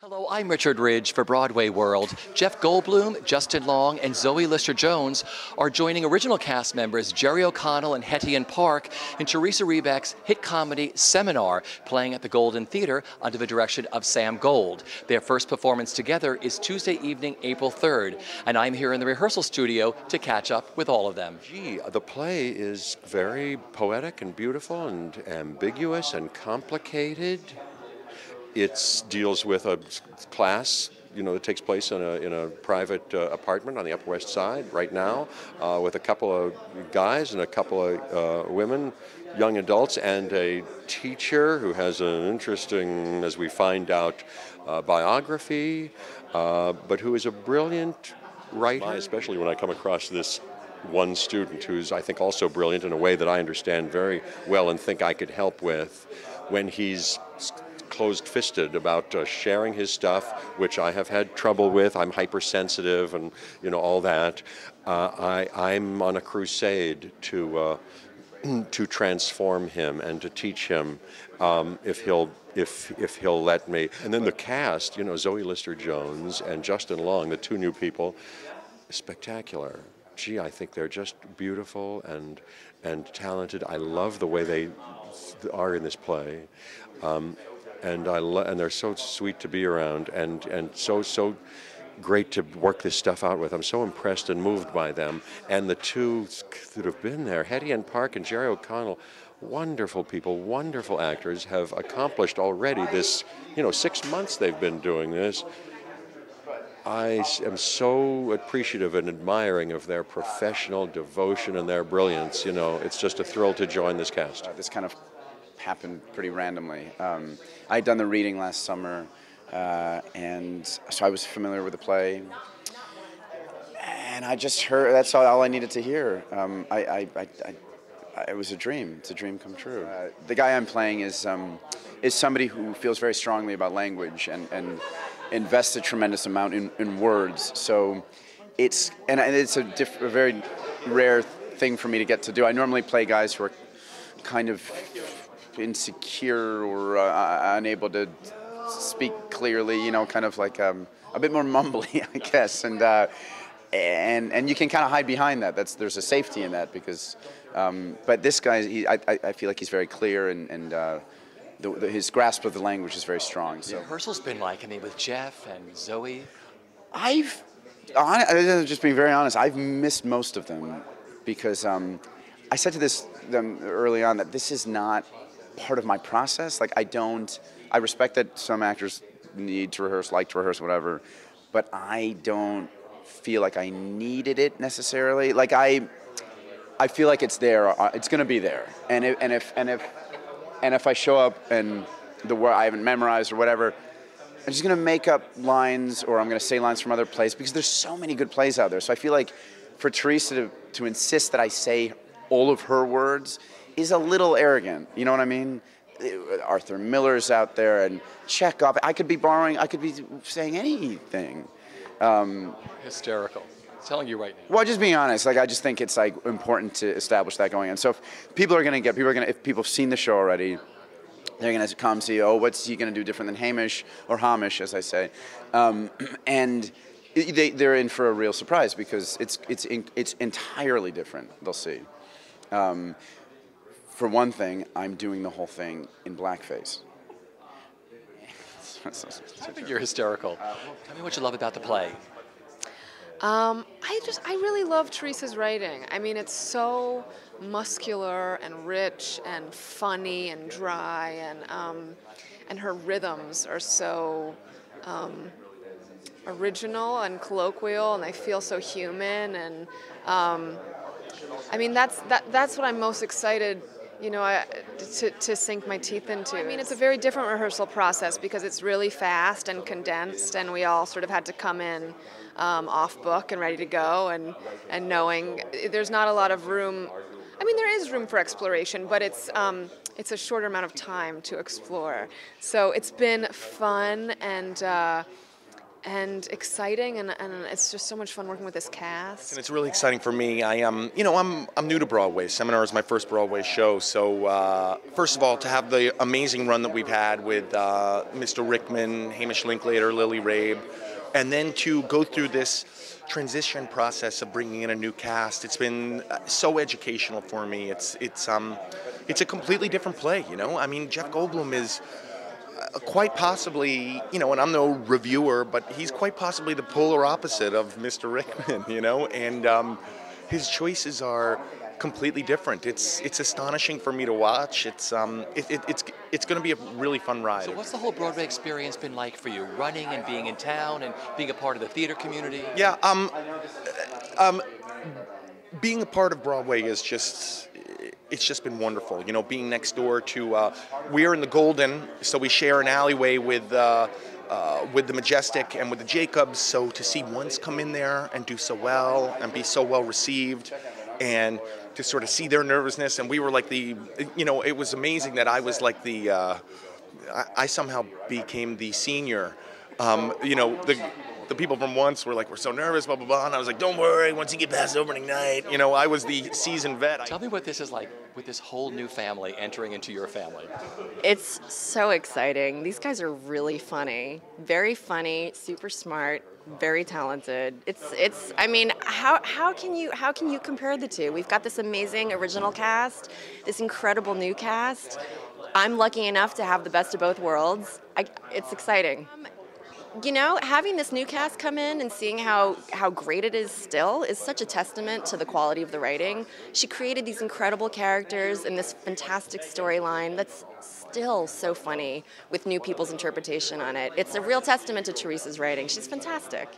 Hello, I'm Richard Ridge for Broadway World. Jeff Goldblum, Justin Long, and Zoe Lister-Jones are joining original cast members Jerry O'Connell and Hetty Park in Teresa Rebeck's hit comedy Seminar, playing at the Golden Theater under the direction of Sam Gold. Their first performance together is Tuesday evening, April 3rd, and I'm here in the rehearsal studio to catch up with all of them. Gee, the play is very poetic and beautiful and ambiguous and complicated. It deals with a class, that takes place in a private apartment on the Upper West Side right now, with a couple of guys and a couple of women, young adults, and a teacher who has an interesting, as we find out, biography, but who is a brilliant writer. Especially when I come across this one student who's, I think, also brilliant in a way that I understand very well and think I could help with when he's closed-fisted about sharing his stuff, which I have had trouble with. I'm hypersensitive and all that. I'm on a crusade to transform him and to teach him if he'll let me. And then the cast, Zoe Lister-Jones and Justin Long, the two new people, spectacular. Gee, I think they're just beautiful and talented. I love the way they are in this play. And they're so sweet to be around and so great to work this stuff out with. I'm so impressed and moved by them. And the two that have been there, Hetty Park and Jerry O'Connell, wonderful people, wonderful actors, have accomplished already this, 6 months they've been doing this. I am so appreciative and admiring of their professional devotion and their brilliance. It's just a thrill to join this cast. This kind of happened pretty randomly. I had done the reading last summer, and so I was familiar with the play, and I just heard, that's all I needed to hear. It was a dream. It's a dream come true. The guy I'm playing is somebody who feels very strongly about language and invests a tremendous amount in words. So it's a very rare thing for me to get to do. I normally play guys who are kind of insecure or unable to speak clearly, kind of like a bit more mumbly, I guess, and you can kind of hide behind that. There's a safety in that because, but this guy, I feel like he's very clear and his grasp of the language is very strong. So The rehearsal's been like, with Jeff and Zoe. Just being very honest, I've missed most of them because I said to them early on that this is not part of my process. Like I respect that some actors need to rehearse, like to rehearse, whatever, but I don't feel like I needed it necessarily. Like I feel like it's there. It's going to be there, and if I show up and the word I haven't memorized or whatever, I'm just going to make up lines or I'm going to say lines from other plays because there's so many good plays out there. So I feel like for Teresa to insist that I say all of her words is a little arrogant, you know what I mean? Arthur Miller's out there and Chekhov. I could be saying anything. Hysterical. I'm telling you right now. Well, just being honest, I just think it's important to establish that going on. So if if people have seen the show already, they're going to come see, what's he going to do different than Hamish, or Hamish, as I say, and they're in for a real surprise because it's entirely different. They'll see. For one thing, I'm doing the whole thing in blackface. I think you're hysterical. Tell me what you love about the play. I really love Teresa's writing. It's so muscular and rich and funny and dry, and her rhythms are so original and colloquial, and they feel so human. And that's what I'm most excited, to sink my teeth into. It's a very different rehearsal process because it's really fast and condensed, and we all sort of had to come in off book and ready to go, and knowing there's not a lot of room. There is room for exploration, but it's a shorter amount of time to explore. So it's been fun, and and exciting, and it's just so much fun working with this cast. And it's really exciting for me. I am, I'm new to Broadway. Seminar is my first Broadway show. So first of all, to have the amazing run that we've had with Mr. Rickman, Hamish Linklater, Lily Rabe, and then to go through this transition process of bringing in a new cast, it's been so educational for me. It's a completely different play. I mean, Jeff Goldblum is quite possibly, and I'm no reviewer, but he's quite possibly the polar opposite of Mr. Rickman, and his choices are completely different. It's astonishing for me to watch. It's going to be a really fun ride. So what's the whole Broadway experience been like for you, running and being in town and being a part of the theater community? Yeah, being a part of Broadway is it's just been wonderful. Being next door to, we're in the Golden, so we share an alleyway with the Majestic and with the Jacobs, so to see ones come in there and do so well and be so well received, and to sort of see their nervousness, and we were like it was amazing that I was like I somehow became the senior. The people from once were like, we're so nervous, blah, blah, blah, and I was like, don't worry, once you get past opening night, I was the seasoned vet. Tell me what this is like with this whole new family entering into your family. It's so exciting. These guys are really funny, very funny, super smart, very talented. I mean, how can you compare the two? We've got this amazing original cast, this incredible new cast. I'm lucky enough to have the best of both worlds. It's exciting. Having this new cast come in and seeing how great it is still is such a testament to the quality of the writing. She created these incredible characters and this fantastic storyline that's still so funny with new people's interpretation on it. It's a real testament to Teresa's writing. She's fantastic.